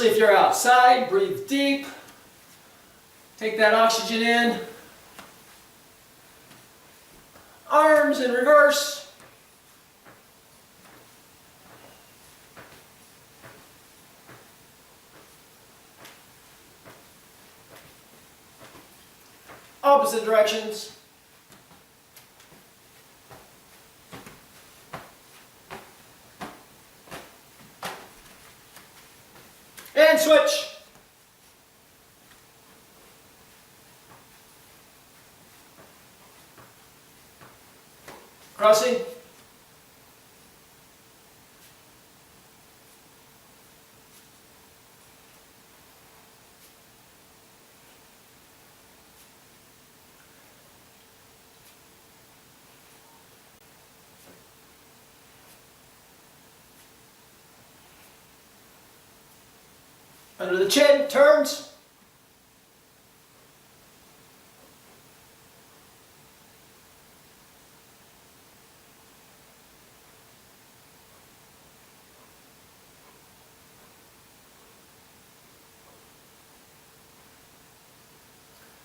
Conversely, if you're outside, breathe deep. Take that oxygen in. Arms in reverse. Opposite directions. And switch. Crossing. Under the chin, turns.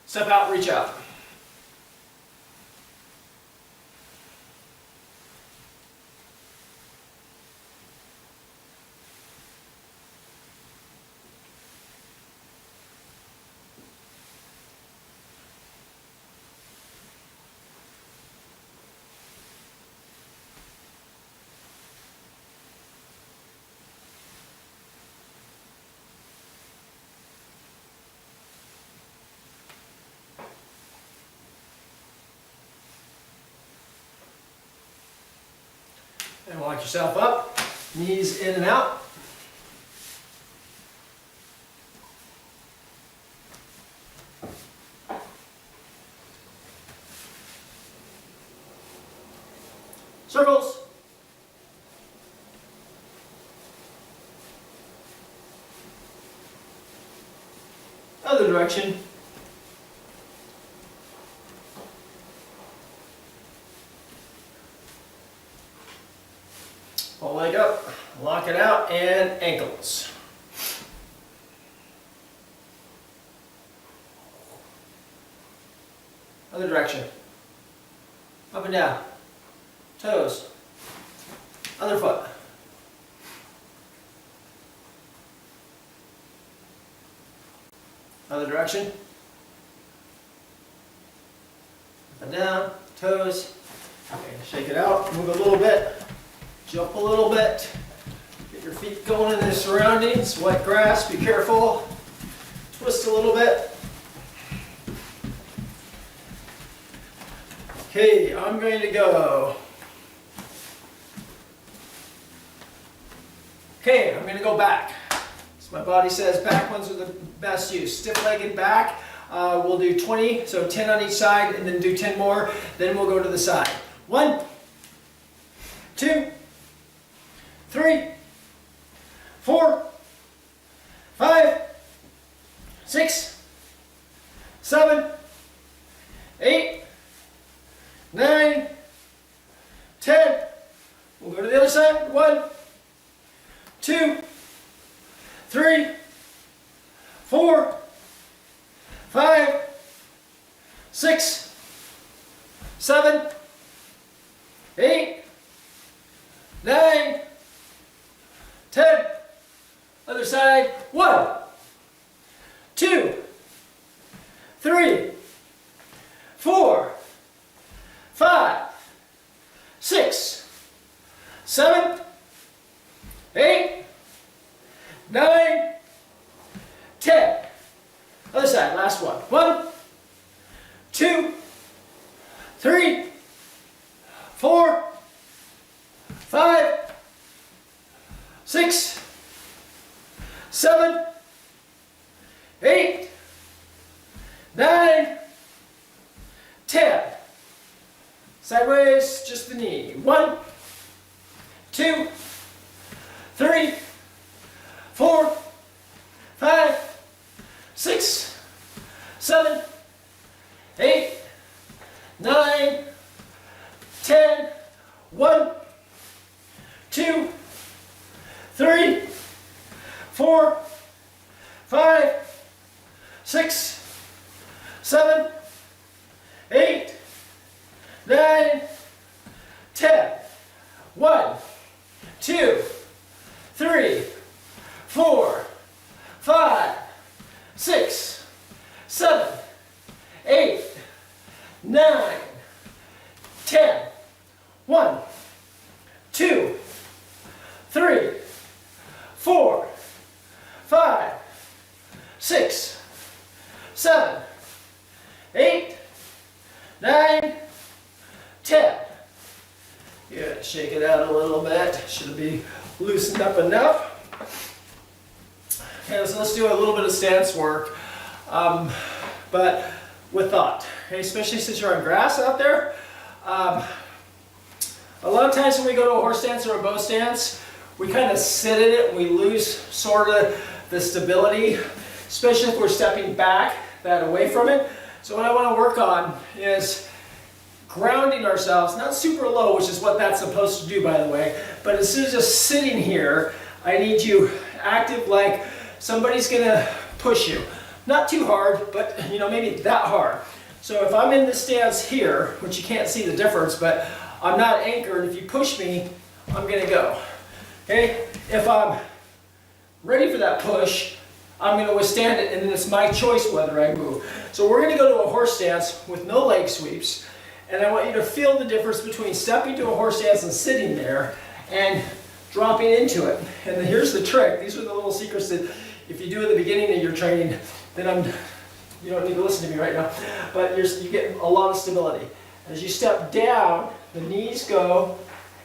Step out, reach out. And walk yourself up, knees in and out. Circles. Other direction. Pull leg up, lock it out, and ankles. Other direction. Up and down. Toes. Other foot. Other direction. Up and down. Toes. Okay, shake it out. Move a little bit. Jump a little bit. Get your feet going in the surroundings. Wet grass, be careful. Twist a little bit. Okay, I'm going to go. Okay, I'm going to go back. So my body says back ones are the best use. Stiff-legged back. We'll do 20, so 10 on each side, and then do 10 more. Then we'll go to the side. 1, 2, 3, 4, 5, 6, 7, 8, 9, 10. We'll go to the other side. 1, 2, 3, 4, 5, 6, 7, 8, 9, 10. Other side. 1, 2, 3, 4, 5, 6, 7, 8, 9, 10. Other side. Last one. 1, 2, 3, 4, 5, 6, 7, 8, 9, 10. Sideways, just the knee. 1, 2, 3, 4, 5, 6, 7, 8, 9, 10. 1, 2, 3, 4, 5, 6, 7, 8, 9, 10. 1, 2, 3, 4, 5, 6, 7, 8, 9, 10. 1, 2, 3, 4, 5, 6, 7, 8, 9, 10. Yeah, shake it out a little bit. Should be loosened up enough. Okay, so let's do a little bit of stance work, but with thought. Okay, especially since you're on grass out there. A lot of times when we go to a horse stance or a bow stance, we kind of sit in it and we lose sort of the stability, especially if we're stepping back that away from it. So what I want to work on is grounding ourselves, not super low, which is what that's supposed to do, by the way, but instead of just sitting here, I need you active, like somebody's going to push you. Not too hard, but maybe that hard. So if I'm in this stance here, which you can't see the difference, but I'm not anchored. If you push me, I'm going to go. Okay? If I'm ready for that push, I'm going to withstand it, and then it's my choice whether I move. So we're going to go to a horse stance with no leg sweeps, and I want you to feel the difference between stepping to a horse stance and sitting there and dropping into it. And here's the trick. These are the little secrets that if you do at the beginning of your training, then you don't need to listen to me right now, but you get a lot of stability. As you step down, the knees go,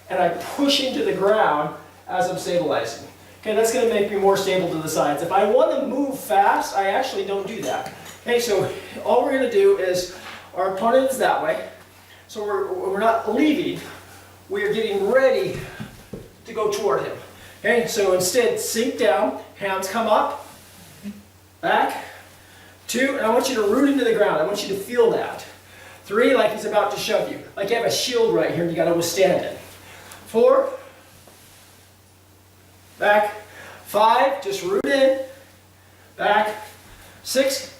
and I push into the ground as I'm stabilizing. Okay, that's going to make me more stable to the sides. If I want to move fast, I actually don't do that. Okay, so all we're going to do is, our opponent is that way, so we're not leaving, we're getting ready to go toward him. Okay, so instead, sink down, hands come up, back, 2, and I want you to root into the ground. I want you to feel that. 3, like he's about to shove you. Like you have a shield right here and you got to withstand it. 4, back. 5, just root in, back. 6,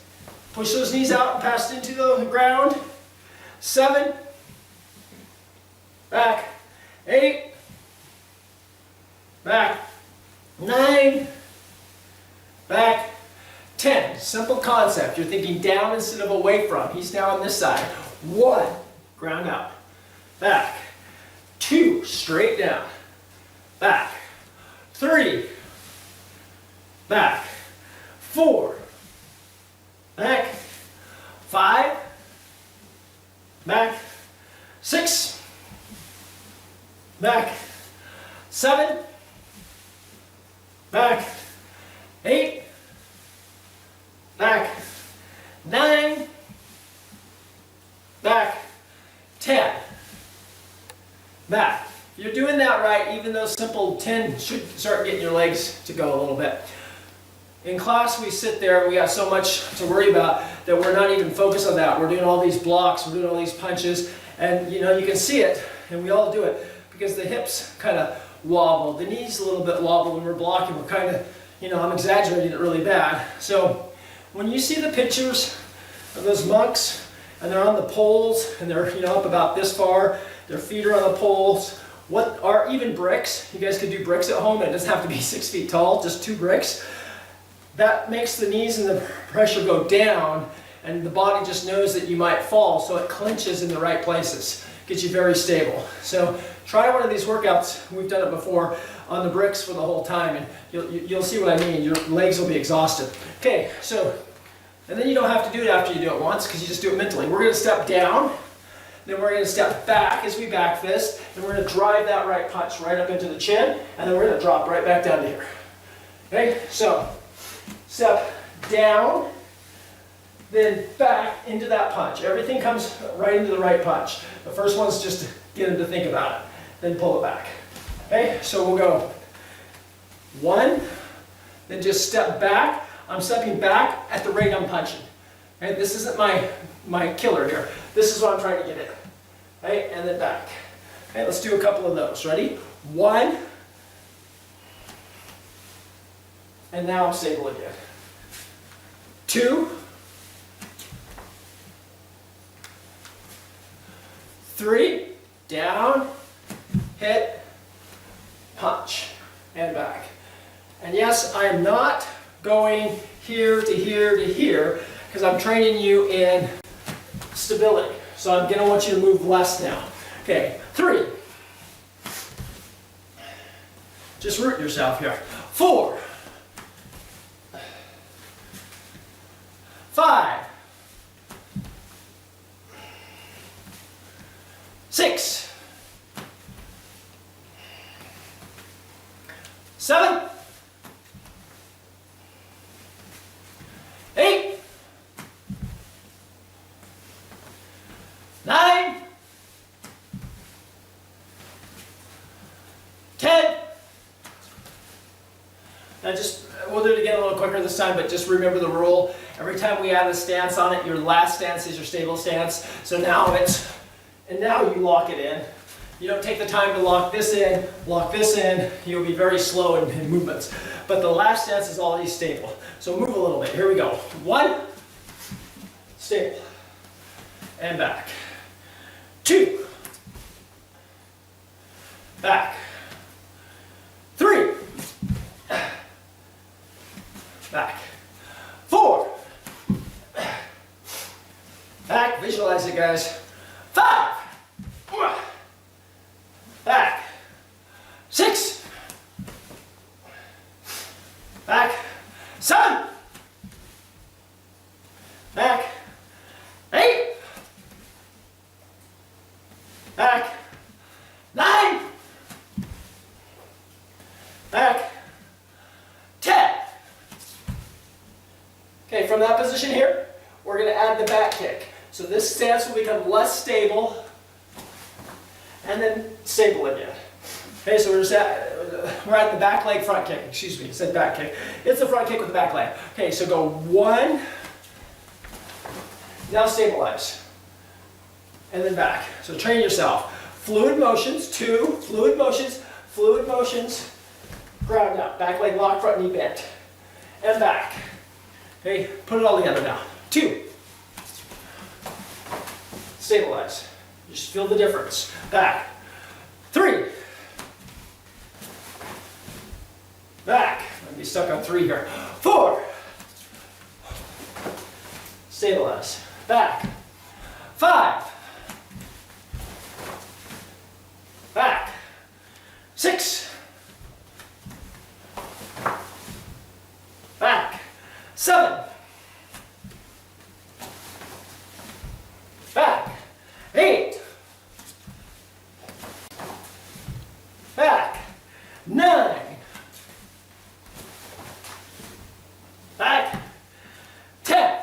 push those knees out and pass into the ground. 7, back. 8, back. 9, back. 10, simple concept. You're thinking down instead of away from. He's now on this side. 1, ground out. Back. 2, straight down. Back. 3, back. 4, back. 5, back. 6, back. 7, back. 8, back. 9, back. 10, back. If you're doing that right, even those simple 10 should start getting your legs to go a little bit. In class, we sit there and we got so much to worry about that we're not even focused on that. We're doing all these blocks, we're doing all these punches, and you can see it, and we all do it because the hips kind of wobble, the knees a little bit wobble when we're blocking. We're kind of, I'm exaggerating it really bad. So when you see the pictures of those monks and they're on the poles and they're up about this far, their feet are on the poles, what are even bricks, you guys could do bricks at home, and it doesn't have to be 6 feet tall, just 2 bricks. That makes the knees and the pressure go down, and the body just knows that you might fall, so it clenches in the right places, gets you very stable. So try one of these workouts, we've done it before, on the bricks for the whole time, and you'll see what I mean. Your legs will be exhausted. Okay, so, and then you don't have to do it after you do it once, because you just do it mentally. We're going to step down, then we're going to step back as we back fist, and we're going to drive that right punch right up into the chin, and then we're going to drop right back down to here. Okay, so step down, then back into that punch. Everything comes right into the right punch. The first one's just to get him to think about it, then pull it back. Okay, so we'll go 1, then just step back. I'm stepping back at the rate I'm punching. Okay, this isn't my killer here. This is what I'm trying to get in. Okay, and then back. Okay, let's do a couple of those. Ready? 1, and now I'm stable again. 2, 3, down, hit, punch, and back. And yes, I am not going here to here to here because I'm training you in stability. So I'm going to want you to move less now. Okay, 3. Just root yourself here. 4. 5. 6. 7. 8. 9. 10. Now we'll do it again a little quicker this time, but just remember the rule. Every time we add a stance on it, your last stance is your stable stance. So now now you lock it in. You don't take the time to lock this in, you'll be very slow in movements. But the last stance is already stable. So move a little bit, here we go. 1, stable, and back. 2, back. 3, back. 4, back, visualize it guys. 5, back. 6, back. 7, back. 8, back. 9, back. 10. Okay, from that position here, we're going to add the back kick. So this stance will become less stable and then stable again. Okay, so we're at the back leg front kick. Excuse me, it said back kick. It's the front kick with the back leg. Okay, so go 1, now stabilize, and then back. So train yourself. Fluid motions, 2, fluid motions, ground out. Back leg lock, front knee bent, and back. Okay, put it all together now. 2, stabilize. Just feel the difference. Back. 3, back. I'll be stuck on 3 here. 4, stabilize. Back. 5, back. 6, back. 7, back. 8, back. 9, back. 10,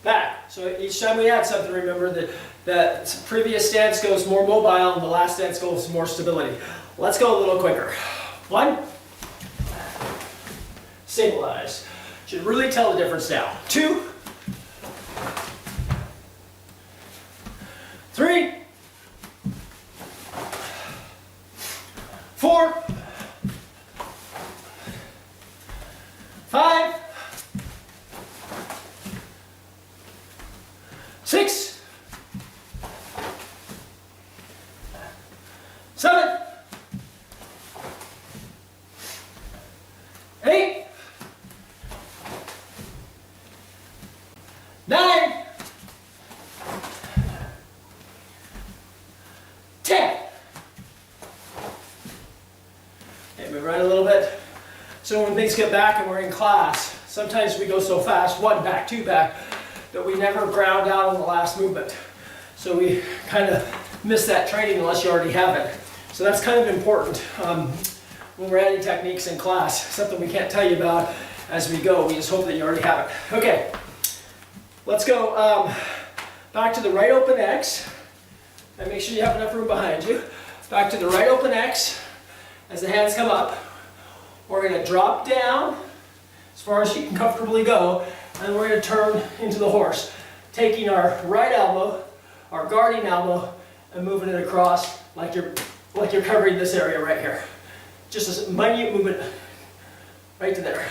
back. So each time we add something, remember that the previous stance goes more mobile and the last stance goes more stability. Let's go a little quicker. 1, stabilize. Should really tell the difference now. 2, 3, 4, 5, 6, 7, 8, 9, 10. Okay, move right a little bit. So when things get back and we're in class, sometimes we go so fast, 1 back, 2 back, that we never ground out on the last movement. So we kind of miss that training unless you already have it. So that's kind of important when we're adding techniques in class, something we can't tell you about as we go. We just hope that you already have it. Okay, let's go back to the right open X. And make sure you have enough room behind you. Back to the right open X as the hands come up. We're going to drop down as far as you can comfortably go, and we're going to turn into the horse, taking our right elbow, our guarding elbow, and moving it across like you're covering this area right here. Just a minute movement right to there.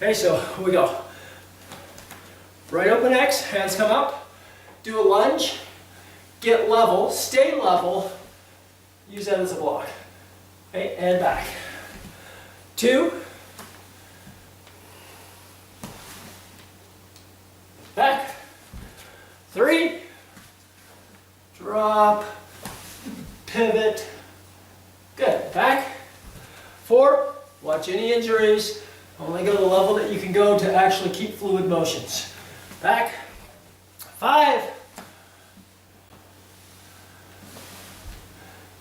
Okay, so we go. Right open X, hands come up, do a lunge, get level, stay level, use that as a block. Okay, and back. 2, back, 3, drop, pivot, good, back, 4, watch any injuries, only go to the level that you can go to actually keep fluid motions. Back, 5,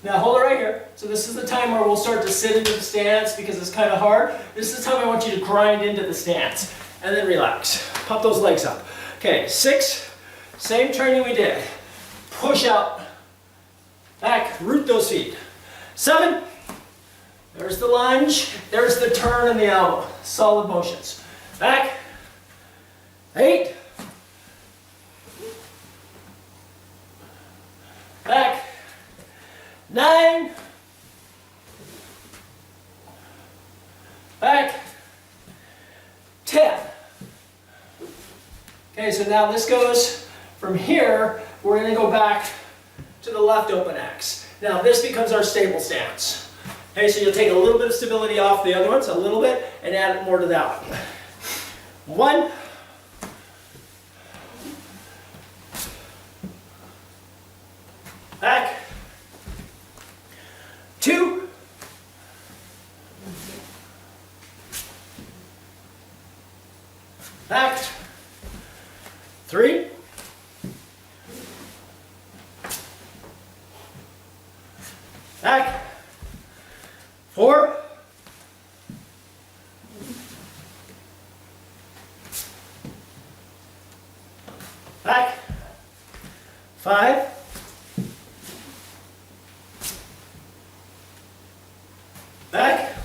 now hold it right here. So this is the time where we'll start to sit into the stance because it's kind of hard. This is the time I want you to grind into the stance and then relax. Pop those legs up. Okay, 6, same training we did. Push out, back, root those feet. 7, there's the lunge, there's the turn and the elbow. Solid motions. Back, 8, back, 9, back, 10. Okay, so now this goes from here, we're going to go back to the left open X. Now this becomes our stable stance. Okay, so you'll take a little bit of stability off the other ones, a little bit, and add more to that one. 1, back, 2, back, 3, back, 4, back, 5, back,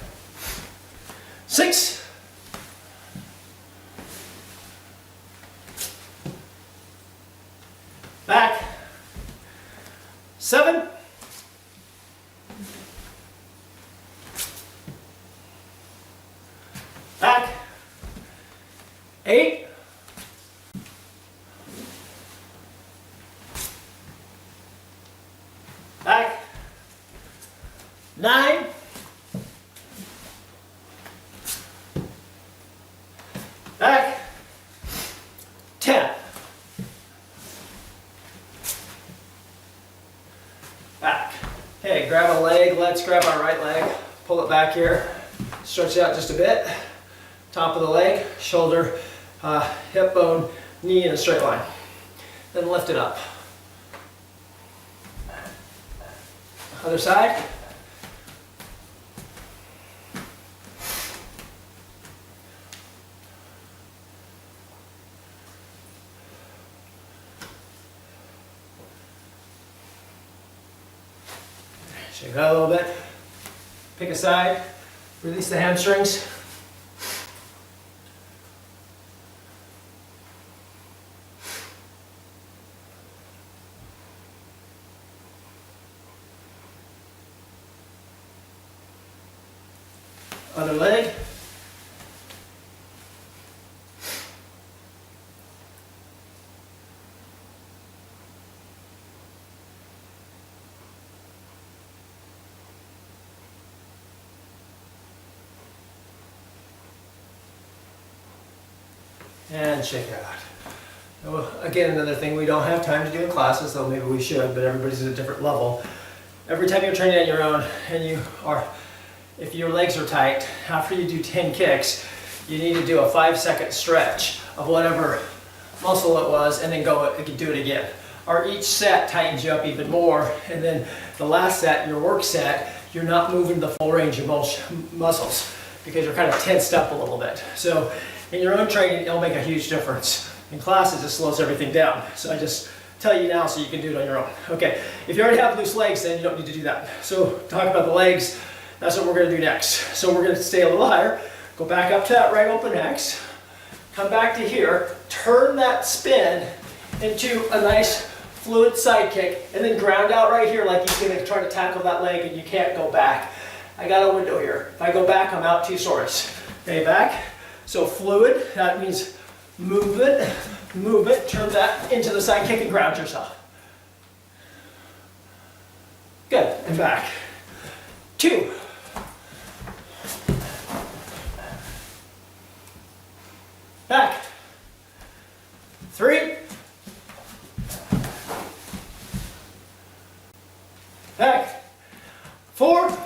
6, back, 7, back, 8, back, 9, back, 10, back. Okay, grab a leg, let's grab our right leg, pull it back here, stretch it out just a bit, top of the leg, shoulder, hip bone, knee in a straight line. Then lift it up. Other side. Shake it out a little bit. Pick a side. Release the hamstrings. Other leg. And shake it out. Well, again, another thing we don't have time to do in classes, though maybe we should, but everybody's at a different level. Every time you're training on your own and if your legs are tight, after you do 10 kicks, you need to do a 5-second stretch of whatever muscle it was and then do it again. Or each set tightens you up even more, and then the last set, your work set, you're not moving the full range of muscles because you're kind of tensed up a little bit. So in your own training, it'll make a huge difference. In classes, it slows everything down. So I just tell you now so you can do it on your own. Okay, if you already have loose legs, then you don't need to do that. So talk about the legs, that's what we're gonna do next. So we're gonna stay a little higher, go back up to that right open X, come back to here, turn that spin into a nice fluid side kick, and then ground out right here like you're gonna try to tackle that leg and you can't go back. I got a window here. If I go back, I'm out 2 psoas. Okay, back. So fluid, that means movement, turn that into the side kick and ground yourself. Good, and back. 2. Back. 3. Back. 4.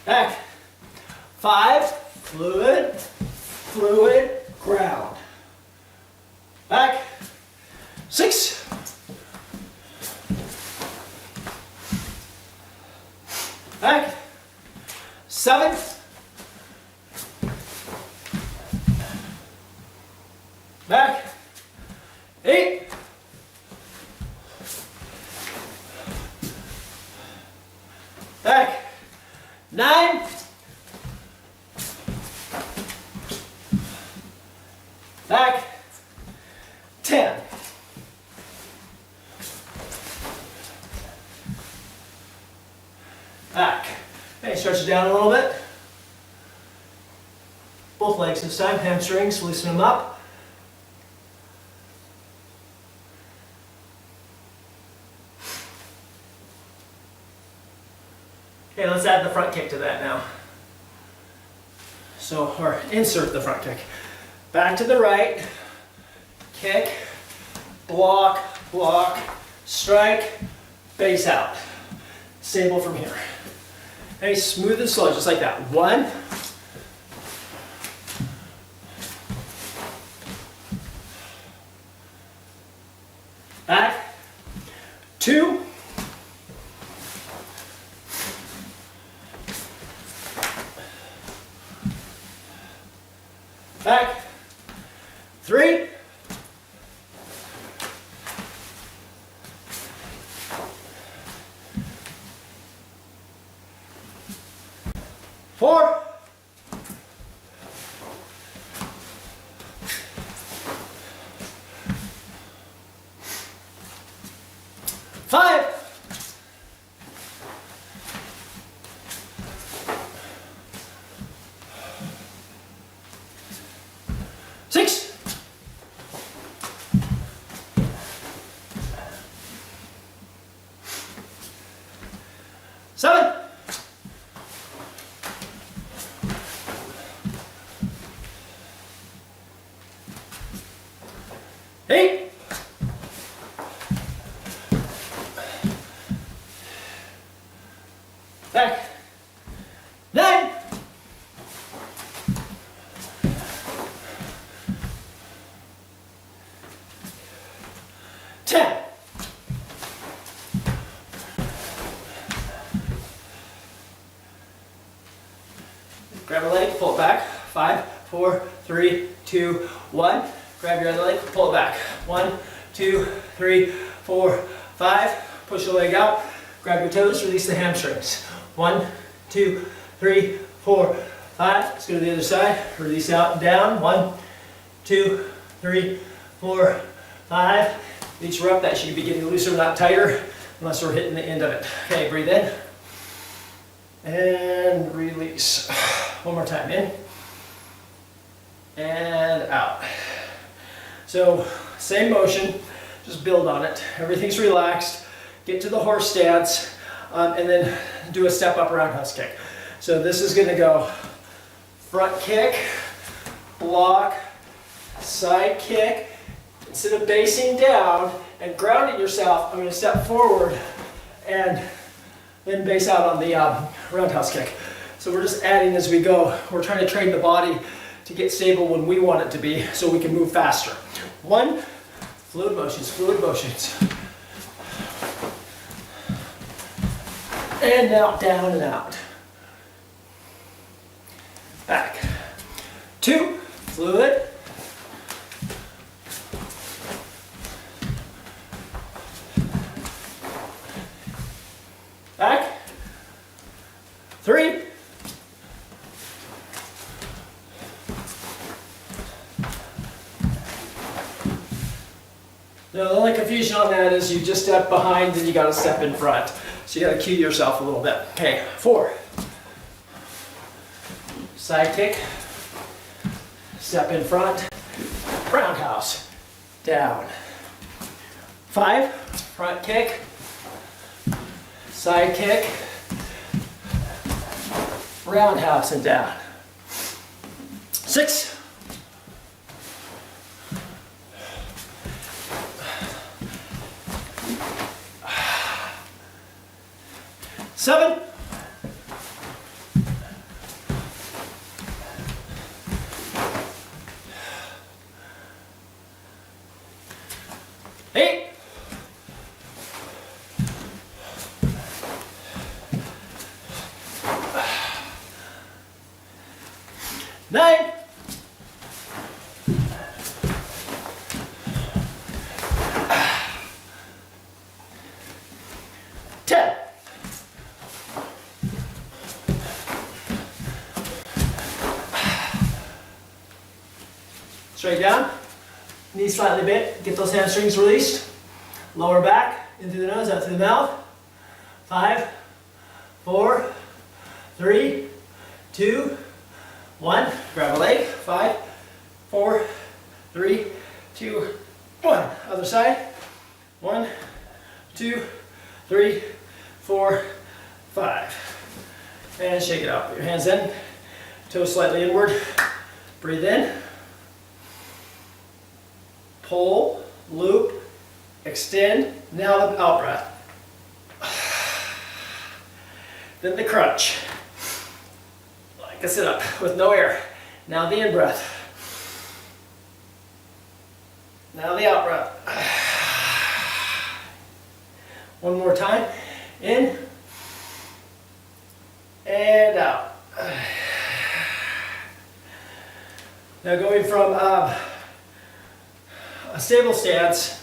Back. 5. Fluid, ground. Back. 6. Back. 7. Back. 8. Back. 9. Back. 10. Back. Okay, stretch it down a little bit. Both legs this time, hamstrings, loosen them up. Okay, let's add the front kick to that now. So, or insert the front kick. Back to the right, kick, block, block, strike, base out. Stable from here. Okay, smooth and slow, just like that. 1. Back. 2. Back. 3. Four. 5. 6. 7. 8. 9. 10. Grab a leg, pull it back. 5, 4, 3, 2, 1. Grab your other leg, pull it back. 1, 2, 3, 4, 5. Push the leg out. Grab your toes, release the hamstrings. 1, 2, 3, 4, 5. Let's go to the other side. Release out and down. 1, 2, 3, 4, 5. Each rep that should be getting looser, not tighter, unless we're hitting the end of it. Okay, breathe in. And release. One more time, in. And out. So, same motion, just build on it. Everything's relaxed. Get to the horse stance, and then do a step up roundhouse kick. So this is gonna go front kick, block, side kick. Instead of basing down and grounding yourself, I'm gonna step forward and then base out on the roundhouse kick. So we're just adding as we go. We're trying to train the body to get stable when we want it to be so we can move faster. 1, fluid motions, fluid motions. And now down and out. Back. 2, fluid. Back. 3. Now, the only confusion on that is you just step behind and you got to step in front. So you gotta cue yourself a little bit. Okay, 4. Side kick, step in front, roundhouse, down. 5, front kick, side kick, roundhouse and down. 6. 7. 8. 9. 10. Straight down, knees slightly bent, get those hamstrings released. Lower back, in through the nose, out through the mouth. 5, 4, 3, 2, 1. Grab a leg. 5, 4, 3, 2, 1. Other side. 1, 2, 3, 4, 5. And shake it out. Put your hands in. Toes slightly inward. Breathe in. Pull, loop, extend. Now the out breath. Then the crunch. Like a sit up with no air. Now the in breath. Now the out breath. One more time. In and out. Now going from a stable stance,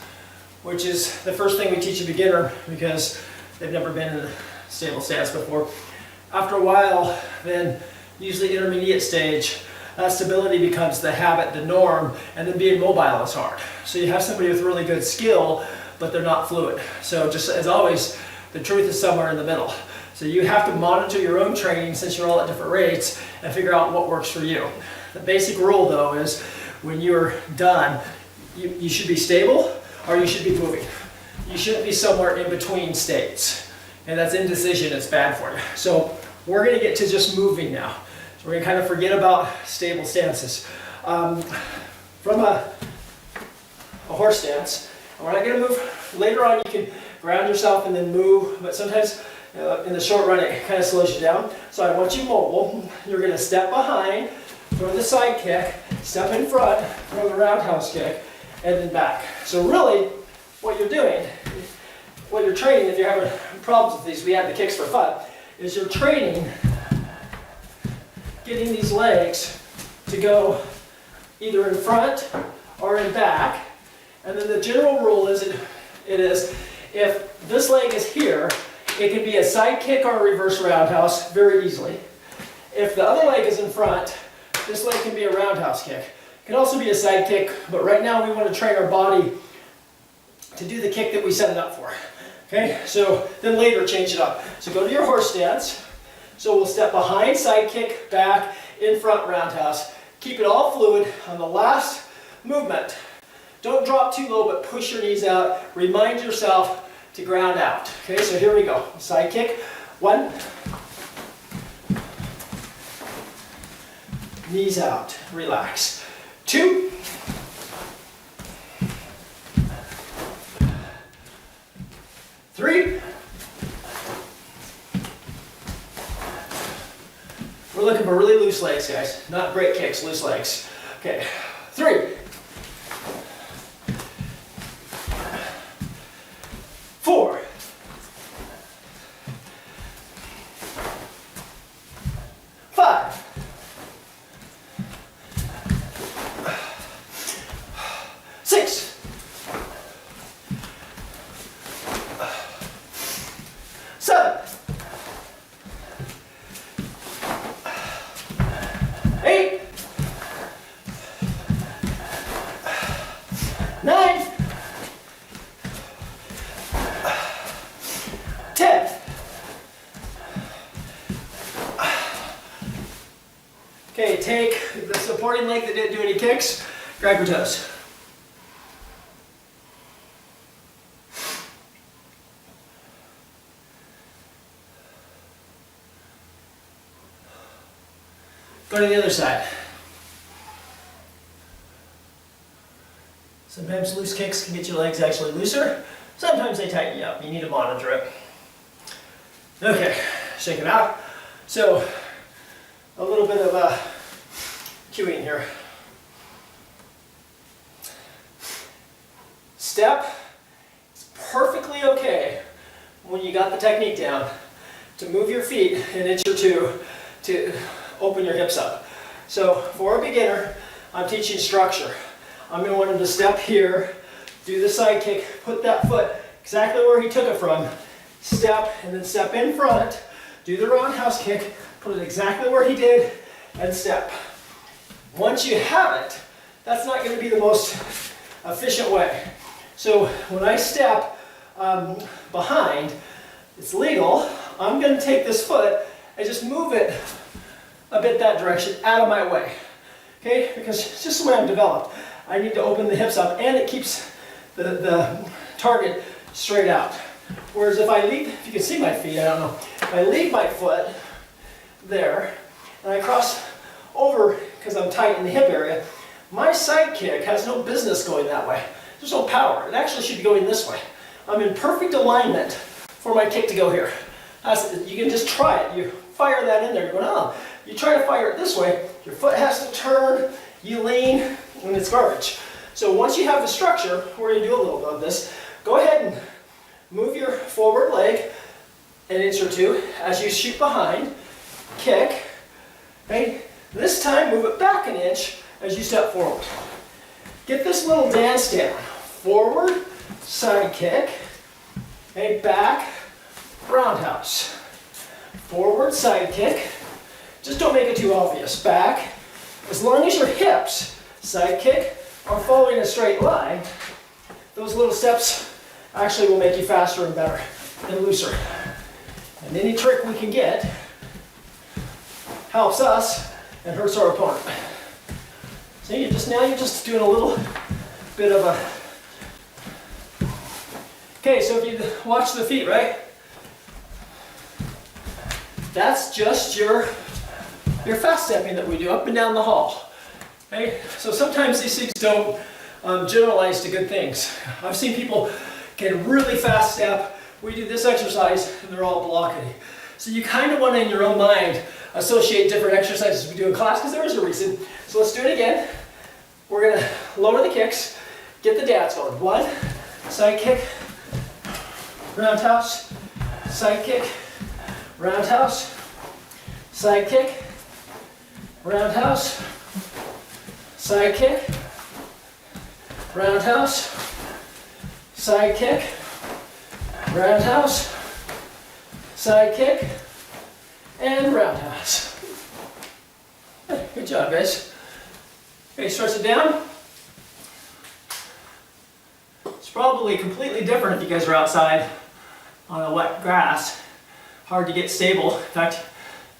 which is the first thing we teach a beginner because they've never been in a stable stance before. After a while, then usually intermediate stage, that stability becomes the habit, the norm, and then being mobile is hard. So you have somebody with really good skill, but they're not fluid. So just as always, the truth is somewhere in the middle. So you have to monitor your own training since you're all at different rates and figure out what works for you. The basic rule though is when you're done, you should be stable or you should be moving. You shouldn't be somewhere in between states. And that's indecision, it's bad for you. So we're gonna get to just moving now. So we're gonna kind of forget about stable stances. From a horse stance, and we're not gonna move, later on you can ground yourself and then move, but sometimes in the short run it kind of slows you down. So I want you mobile. You're gonna step behind, throw the side kick, step in front, throw the roundhouse kick, and then back. So really, what you're doing, what you're training, if you're having problems with these, we have the kicks for fun, is you're training getting these legs to go either in front or in back. And then the general rule is it is if this leg is here, it can be a side kick or a reverse roundhouse very easily. If the other leg is in front, this leg can be a roundhouse kick. It can also be a side kick, but right now we want to train our body to do the kick that we set it up for. Okay, so then later change it up. So go to your horse stance. So we'll step behind, side kick, back, in front, roundhouse. Keep it all fluid on the last movement. Don't drop too low, but push your knees out. Remind yourself to ground out. Okay, so here we go. Side kick. 1. Knees out. Relax. 2. 3. We're looking for really loose legs, guys. Not great kicks, loose legs. Okay. 3. 4. 5. 6. 7. 8. hind leg that didn't do any kicks, grab your toes. Go to the other side. Sometimes loose kicks can get your legs actually looser. Sometimes they tighten you up. You need to monitor it. Okay, shake it out. So, a little bit of cueing here. Step. It's perfectly okay when you got the technique down to move your feet an inch or two to open your hips up. So for a beginner, I'm teaching structure. I'm going to want him to step here, do the side kick, put that foot exactly where he took it from, step, and then step in front, do the roundhouse kick, put it exactly where he did, and step. Once you have it, that's not going to be the most efficient way. So when I step behind, it's legal. I'm going to take this foot and just move it a bit that direction, out of my way. Okay, because it's just the way I'm developed. I need to open the hips up and it keeps the target straight out. Whereas if I leave, if you can see my feet, I don't know. If I leave my foot there and I cross over because I'm tight in the hip area, my side kick has no business going that way. There's no power. It actually should be going this way. I'm in perfect alignment for my kick to go here. You can just try it. You fire that in there. You're going, oh. You try to fire it this way, your foot has to turn, you lean, and it's garbage. So once you have the structure, we're going to do a little bit of this. Go ahead and move your forward leg an inch or two as you shoot behind, kick. Okay? This time, move it back an inch as you step forward. Get this little dance down. Forward, side kick, okay, back, roundhouse. Forward, side kick. Just don't make it too obvious. Back. As long as your hips, side kick, are following a straight line, those little steps actually will make you faster and better and looser. And any trick we can get helps us and hurts our opponent. So you're just doing a little bit of a... Okay, so if you watch the feet, right? That's just your fast stepping that we do up and down the hall. Okay? So sometimes these things don't generalize to good things. I've seen people get really fast step. We do this exercise and they're all blockety. So you kind of want to, in your own mind, associate different exercises we do in class because there is a reason. So let's do it again. We're going to lower the kicks, get the dance going. One, side kick, roundhouse, side kick, roundhouse, side kick, roundhouse, side kick, roundhouse, side kick, roundhouse, side kick, and roundhouse. Good job, guys. Okay, stretch it down. It's probably completely different if you guys are outside on a wet grass. Hard to get stable. In fact,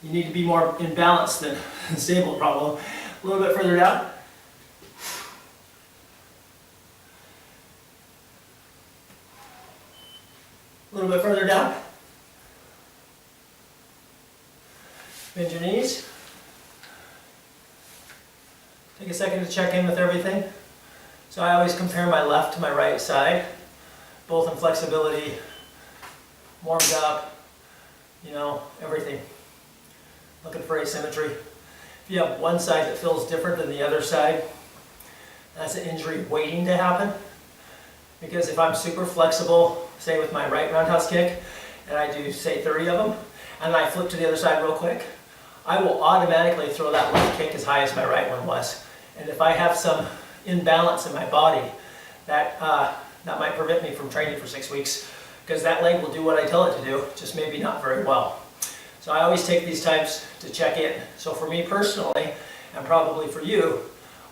you need to be more in balance than stable, probably. A little bit further down. A little bit further down. Bend your knees. Take a second to check in with everything. So I always compare my left to my right side, both in flexibility, warmed up, you know, everything. Looking for asymmetry. If you have one side that feels different than the other side, that's an injury waiting to happen. Because if I'm super flexible, say with my right roundhouse kick, and I do say 30 of them, and I flip to the other side real quick, I will automatically throw that left kick as high as my right one was. And if I have some imbalance in my body, that might prevent me from training for 6 weeks, because that leg will do what I tell it to do, just maybe not very well. So I always take these times to check in. So for me personally, and probably for you,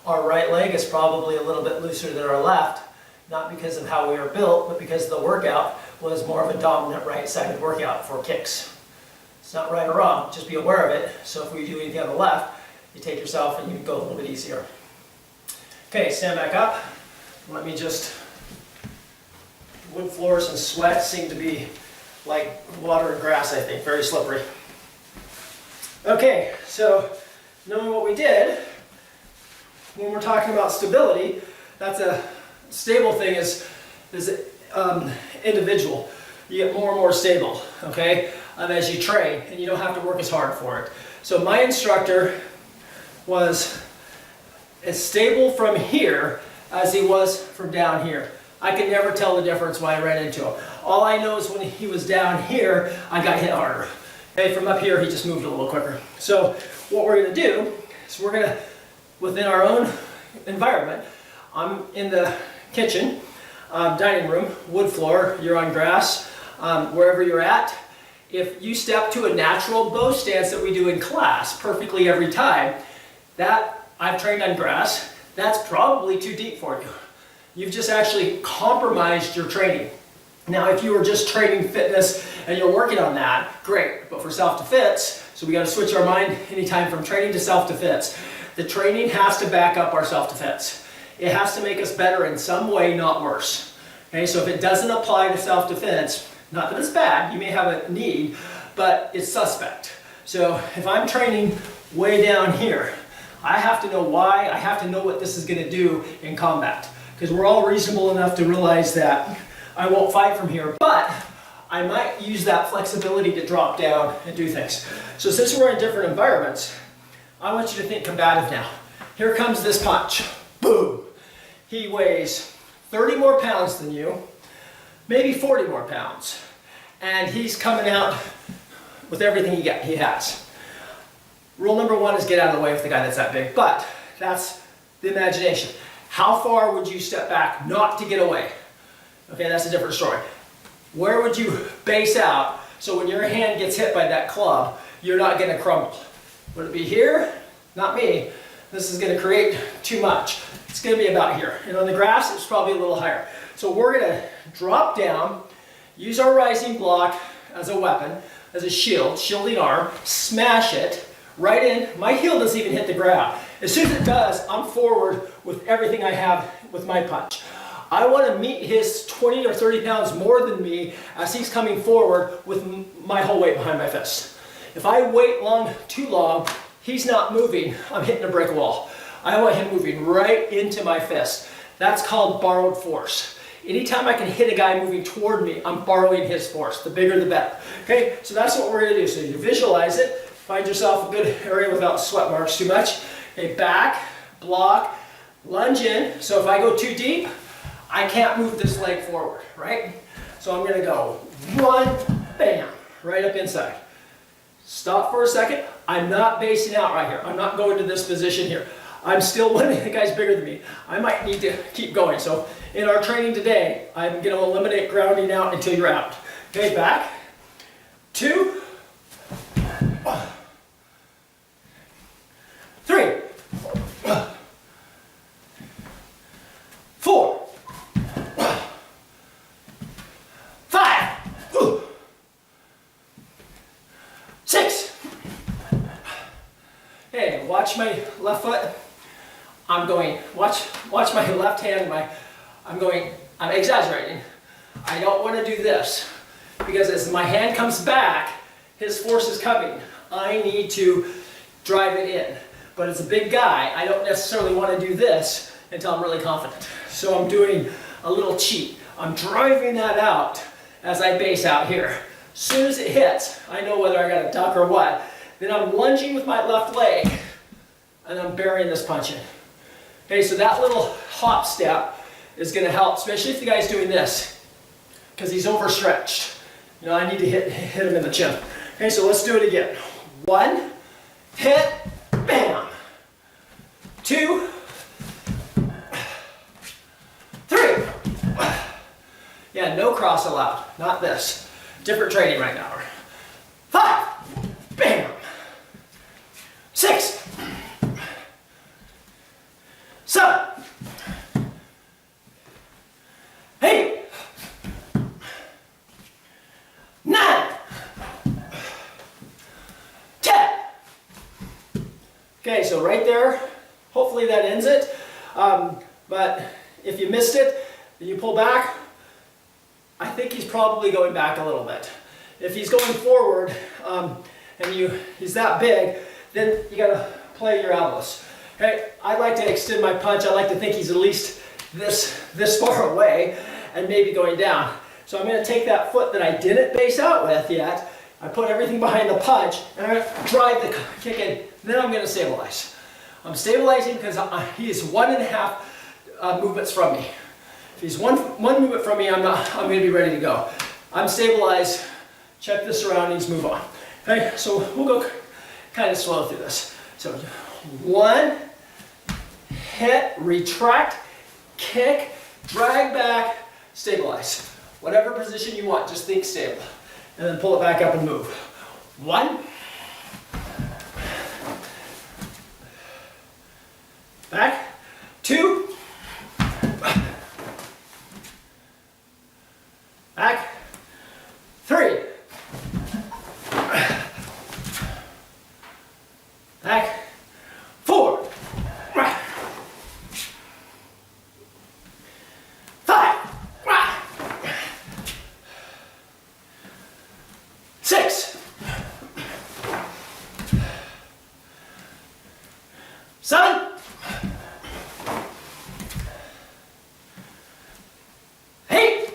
our right leg is probably a little bit looser than our left, not because of how we are built, but because the workout was more of a dominant right-sided workout for kicks. It's not right or wrong, just be aware of it. So if we do anything on the left, you take yourself and you go a little bit easier. Okay, stand back up. Let me just, wood floors and sweat seem to be like water and grass, I think, very slippery. Okay, so knowing what we did, when we're talking about stability, that's a stable thing is individual. You get more and more stable, okay, as you train, and you don't have to work as hard for it. So my instructor was as stable from here as he was from down here. I could never tell the difference when I ran into him. All I know is when he was down here, I got hit harder. Okay, from up here, he just moved a little quicker. So what we're going to do is we're going to, within our own environment, I'm in the kitchen, dining room, wood floor, you're on grass, wherever you're at. If you step to a natural bow stance that we do in class perfectly every time, that I've trained on grass, that's probably too deep for you. You've just actually compromised your training. Now, if you were just training fitness and you're working on that, great. But for self-defense, so we got to switch our mind anytime from training to self-defense. The training has to back up our self-defense. It has to make us better in some way, not worse. Okay, so if it doesn't apply to self-defense, not that it's bad, you may have a need, but it's suspect. So if I'm training way down here, I have to know why, I have to know what this is going to do in combat. Because we're all reasonable enough to realize that I won't fight from here, but I might use that flexibility to drop down and do things. So since we're in different environments, I want you to think combative now. Here comes this punch. Boom. He weighs 30 more pounds than you, maybe 40 more pounds. And he's coming out with everything he has. Rule number one is get out of the way of the guy that's that big, but that's the imagination. How far would you step back not to get away? Okay, that's a different story. Where would you base out so when your hand gets hit by that club, you're not going to crumble? Would it be here? Not me. This is going to create too much. It's going to be about here. And on the grass, it's probably a little higher. So we're going to drop down, use our rising block as a weapon, as a shield, shielding arm, smash it right in. My heel doesn't even hit the ground. As soon as it does, I'm forward with everything I have with my punch. I want to meet his 20 or 30 pounds more than me as he's coming forward with my whole weight behind my fist. If I wait too long, he's not moving, I'm hitting a brick wall. I want him moving right into my fist. That's called borrowed force. Anytime I can hit a guy moving toward me, I'm borrowing his force. The bigger the better. Okay, so that's what we're going to do. So you visualize it, find yourself a good area without sweat marks too much. Okay, back, block, lunge in. So if I go too deep, I can't move this leg forward, right? So I'm going to go one, bam, right up inside. Stop for a second. I'm not basing out right here. I'm not going to this position here. I'm still winning. The guy's bigger than me. I might need to keep going. So in our training today, I'm going to eliminate grounding out until you're out. Okay, back. 2, 3, 4, 5, 6. Okay, watch my left foot. I'm going, watch my left hand, I'm exaggerating. I don't want to do this because as my hand comes back, his force is coming. I need to drive it in. But as a big guy, I don't necessarily want to do this until I'm really confident. So I'm doing a little cheat. I'm driving that out as I base out here. As soon as it hits, I know whether I got to duck or what. Then I'm lunging with my left leg and I'm burying this punch in. Okay, so that little hop step is going to help, especially if the guy's doing this, because he's overstretched. You know, I need to hit him in the chin. Okay, so let's do it again. 1, hit, bam. 2, 3. Yeah, no cross allowed. Not this. Different training right now. 5, bam. 6, 7, 8, 9, 10, Okay, so right there, hopefully that ends it. But if you missed it, and you pull back, I think he's probably going back a little bit. If he's going forward, and he's that big, then you gotta play your elbows. Okay, I like to extend my punch. I like to think he's at least this far away and maybe going down. So I'm gonna take that foot that I didn't base out with yet. I put everything behind the punch and I'm gonna drive the kick in. Then I'm gonna stabilize. I'm stabilizing because he is 1.5 movements from me. If he's one movement from me, I'm gonna be ready to go. I'm stabilized, check the surroundings, move on. Okay, so we'll go kind of slow through this. So 1, hit, retract, kick, drag back, stabilize. Whatever position you want, just think stable. And then pull it back up and move. 1. Back. 2. Back. 3. Back. 4. 5. 6. 7. 8.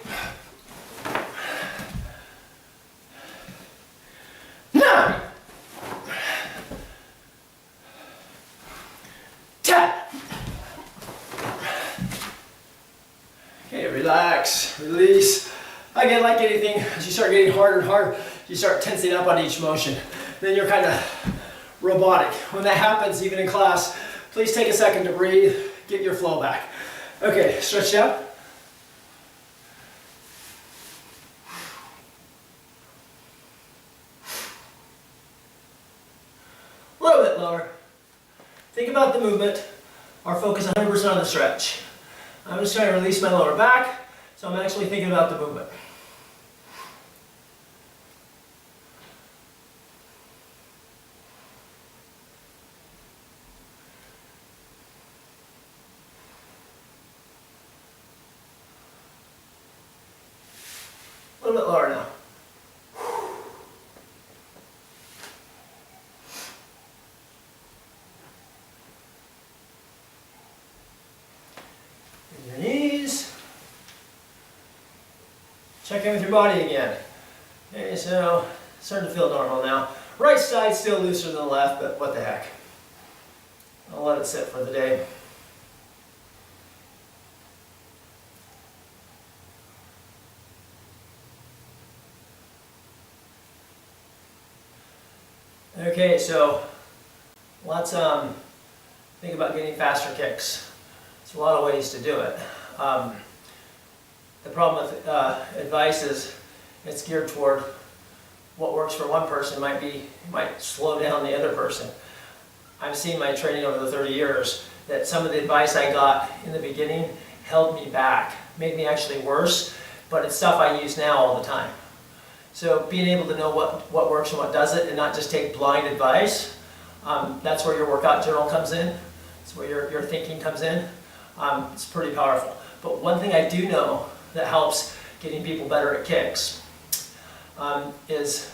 9. 10. Okay, relax, release. Again, like anything, as you start getting harder and harder, you start tensing up on each motion. Then you're kind of robotic. When that happens, even in class, please take a second to breathe, get your flow back. Okay, stretch out. A little bit lower. Think about the movement. Our focus 100% on the stretch. I'm just trying to release my lower back, so I'm actually thinking about the movement. A little bit lower now. Bend your knees. Check in with your body again. Okay, so starting to feel normal now. Right side still looser than the left, but what the heck. I'll let it sit for the day. Okay, so let's think about getting faster kicks. There's a lot of ways to do it. The problem with advice is it's geared toward what works for one person might slow down the other person. I've seen my training over the 30 years that some of the advice I got in the beginning held me back, made me actually worse, but it's stuff I use now all the time. So being able to know what works and what doesn't and not just take blind advice, that's where your workout journal comes in. That's where your thinking comes in. It's pretty powerful. But one thing I do know that helps getting people better at kicks is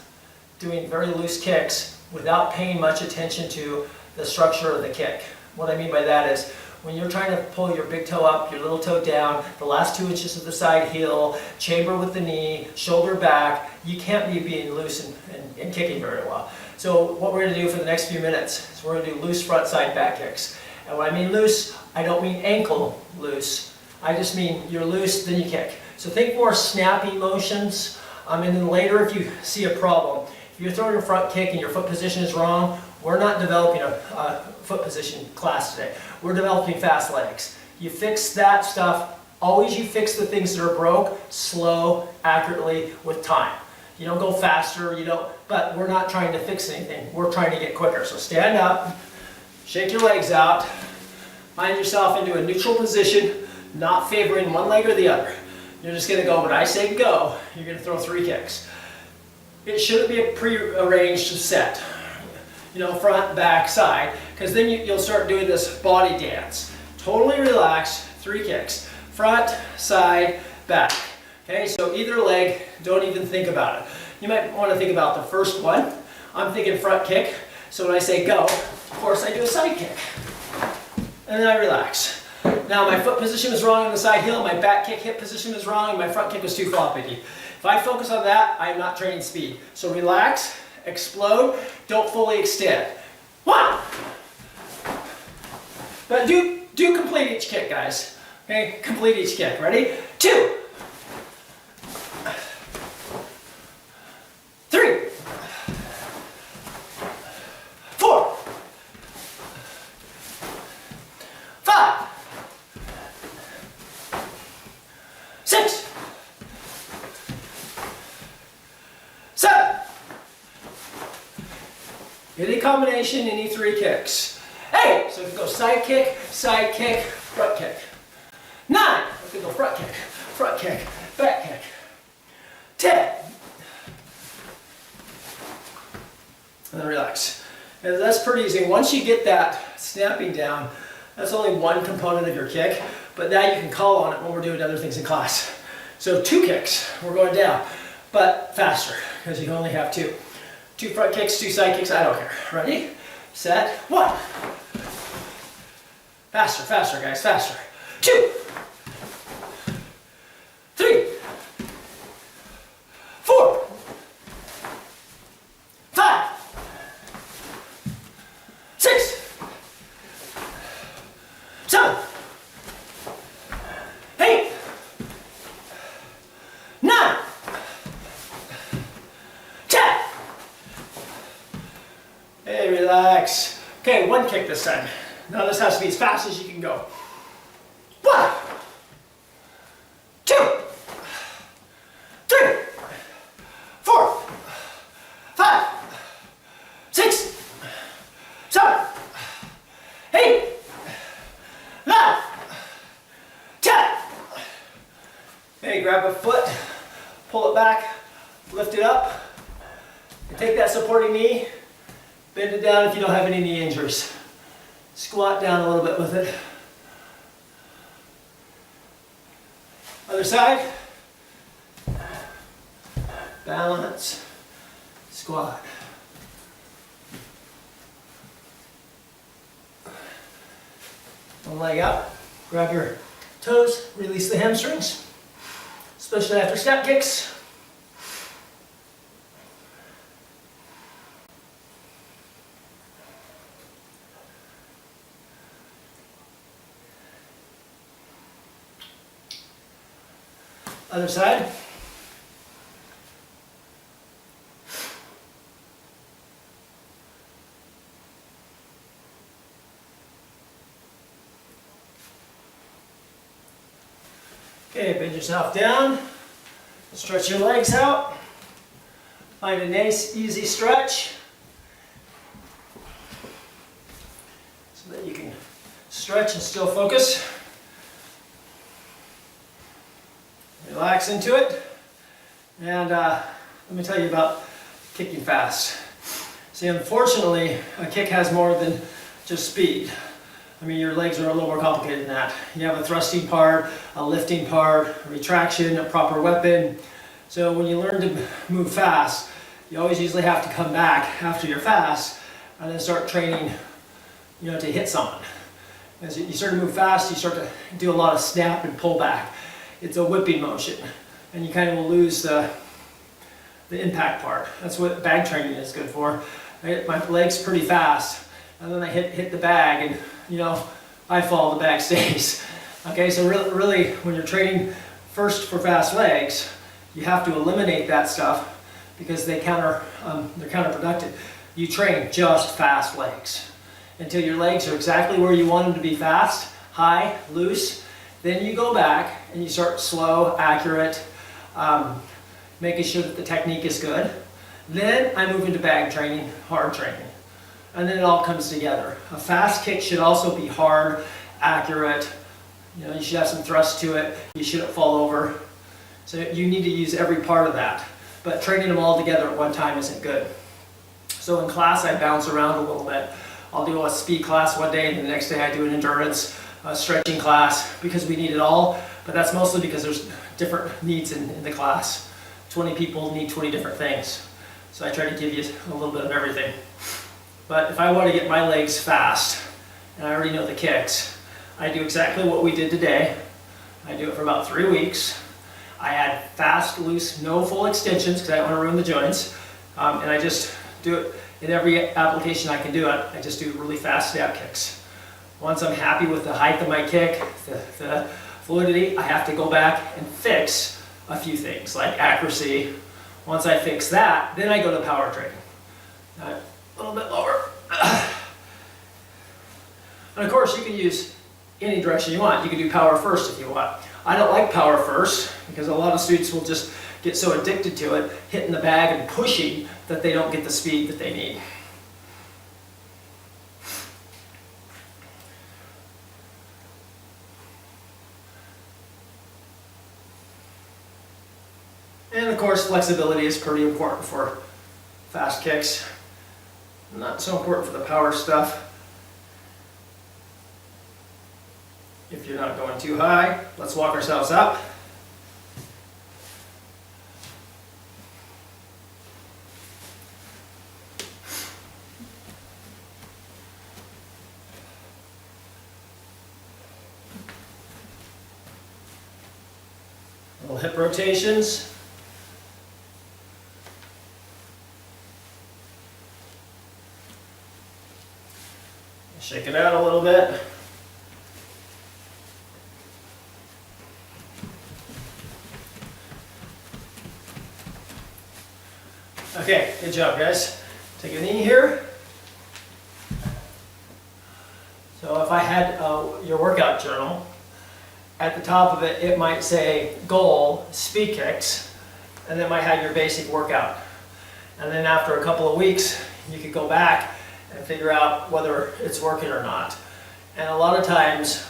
doing very loose kicks without paying much attention to the structure of the kick. What I mean by that is when you're trying to pull your big toe up, your little toe down, the last 2 inches of the side heel, chamber with the knee, shoulder back, you can't be being loose and kicking very well. So what we're going to do for the next few minutes is we're going to do loose front side back kicks. And when I mean loose, I don't mean ankle loose. I just mean you're loose, then you kick. So think more snappy motions, and then later if you see a problem, if you're throwing a front kick and your foot position is wrong, we're not developing a foot position class today. We're developing fast legs. You fix that stuff, always you fix the things that are broke, slow, accurately, with time. You don't go faster, but we're not trying to fix anything. We're trying to get quicker. So stand up, shake your legs out, find yourself into a neutral position, not favoring one leg or the other. You're just going to go, when I say go, you're going to throw 3 kicks. It shouldn't be a pre-arranged set. front, back, side, because then you'll start doing this body dance. Totally relaxed, 3 kicks. Front, side, back. Okay, so either leg, don't even think about it. You might want to think about the first one. I'm thinking front kick, so when I say go, of course I do a side kick. And then I relax. Now my foot position is wrong on the side heel, my back kick hip position is wrong, and my front kick was too floppy. If I focus on that, I'm not training speed. So relax, explode, don't fully extend. 1! But do complete each kick, guys. Okay, complete each kick. Ready? 2! 3! 4! 5! 6! 7! Any combination, any 3 kicks. 8! So we can go side kick, front kick. 9! We can go front kick, back kick. 10! And then relax. And that's pretty easy. Once you get that snapping down, that's only one component of your kick, but now you can call on it when we're doing other things in class. So 2 kicks, we're going down, but faster, because you can only have 2. 2 front kicks, 2 side kicks, I don't care. Ready, set, 1. Faster, faster, guys, faster. 2. 3. 4. 5. 6. 7. 8. 9. 10. Hey, relax. Okay, 1 kick this time. Now this has to be as fast as you can go. 1. 2. 3. 4. 5. 6. 7. 8. 9. 10. Hey, grab a foot, pull it back, lift it up, and take that supporting knee, bend it down if you don't have any knee injuries. Squat down a little bit with it. Other side. Balance. Squat. One leg up. Grab your toes. Release the hamstrings. Especially after step kicks. Other side. Okay, bend yourself down. Stretch your legs out. Find a nice, easy stretch so that you can stretch and still focus. Relax into it, and let me tell you about kicking fast. See, unfortunately, a kick has more than just speed. I mean, your legs are a little more complicated than that. You have a thrusting part, a lifting part, a retraction, a proper weapon. So when you learn to move fast, you always usually have to come back after you're fast and then start training, to hit someone. As you start to move fast, you start to do a lot of snap and pull back. It's a whipping motion, and you kind of will lose the impact part. That's what bag training is good for. I hit my legs pretty fast, and then I hit the bag, and I fall, the bag stays. Okay, so really, when you're training first for fast legs, you have to eliminate that stuff because they're counterproductive. You train just fast legs until your legs are exactly where you want them to be fast, high, loose. Then you go back and you start slow, accurate, making sure that the technique is good. Then I move into bag training, hard training. And then it all comes together. A fast kick should also be hard, accurate. You should have some thrust to it. You shouldn't fall over. So you need to use every part of that. But training them all together at one time isn't good. So in class I bounce around a little bit. I'll do a speed class one day and the next day I do an endurance stretching class because we need it all, but that's mostly because there's different needs in the class. 20 people need 20 different things. So I try to give you a little bit of everything. But if I want to get my legs fast, and I already know the kicks, I do exactly what we did today. I do it for about 3 weeks. I add fast, loose, no full extensions because I don't want to ruin the joints. And I just do it in every application I can do it. I just do really fast snap kicks. Once I'm happy with the height of my kick, the fluidity, I have to go back and fix a few things like accuracy. Once I fix that, then I go to power training. A little bit lower. And of course, you can use any direction you want. You can do power first if you want. I don't like power first because a lot of students will just get so addicted to it, hitting the bag and pushing, that they don't get the speed that they need. And of course, flexibility is pretty important for fast kicks. Not so important for the power stuff. If you're not going too high, let's walk ourselves up. Little hip rotations. Shake it out a little bit. Okay, good job, guys. Take a knee here. So if I had your workout journal, at the top of it, it might say goal, speed kicks, and then it might have your basic workout. And then after a couple of weeks, you could go back and figure out whether it's working or not. And a lot of times,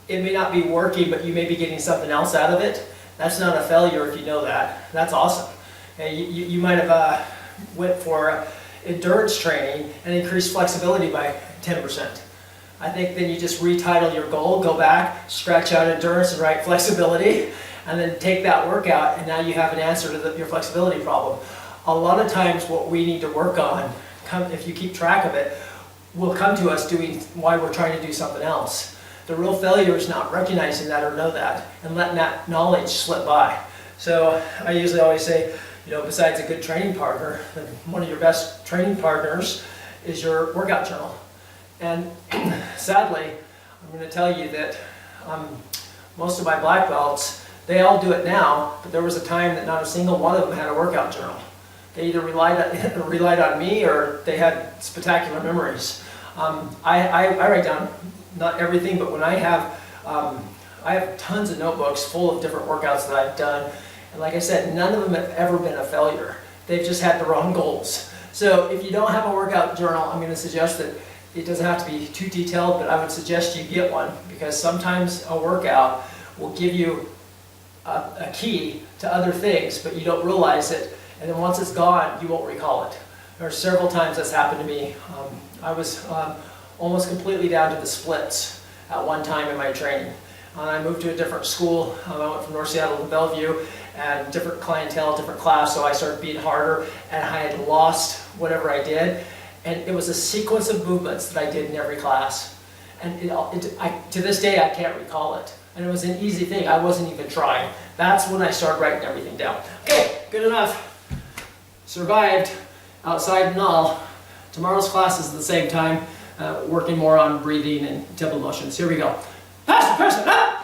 it may not be working, but you may be getting something else out of it. That's not a failure if you know that. That's awesome. And you might have went for endurance training and increased flexibility by 10%. I think then you just retitle your goal, go back, scratch out endurance and write flexibility, and then take that workout, and now you have an answer to your flexibility problem. A lot of times what we need to work on, if you keep track of it, will come to us doing why we're trying to do something else. The real failure is not recognizing that or know that and letting that knowledge slip by. So I usually always say, besides a good training partner, one of your best training partners is your workout journal. And sadly, I'm going to tell you that most of my black belts, they all do it now, but there was a time that not a single one of them had a workout journal. They either relied on me or they had spectacular memories. I write down not everything, but when I have tons of notebooks full of different workouts that I've done. And like I said, none of them have ever been a failure. They've just had the wrong goals. So if you don't have a workout journal, I'm going to suggest that it doesn't have to be too detailed, but I would suggest you get one, because sometimes a workout will give you a key to other things, but you don't realize it. And then once it's gone, you won't recall it. There are several times that's happened to me. I was almost completely down to the splits at one time in my training. I moved to a different school. I went from North Seattle to Bellevue, and different clientele, different class, so I started being harder, and I had lost whatever I did. And it was a sequence of movements that I did in every class. And to this day, I can't recall it. And it was an easy thing. I wasn't even trying. That's when I started writing everything down. Okay, good enough. Survived, outside and all. Tomorrow's class is at the same time, working more on breathing and tempo motions. Here we go. Pass the person, up!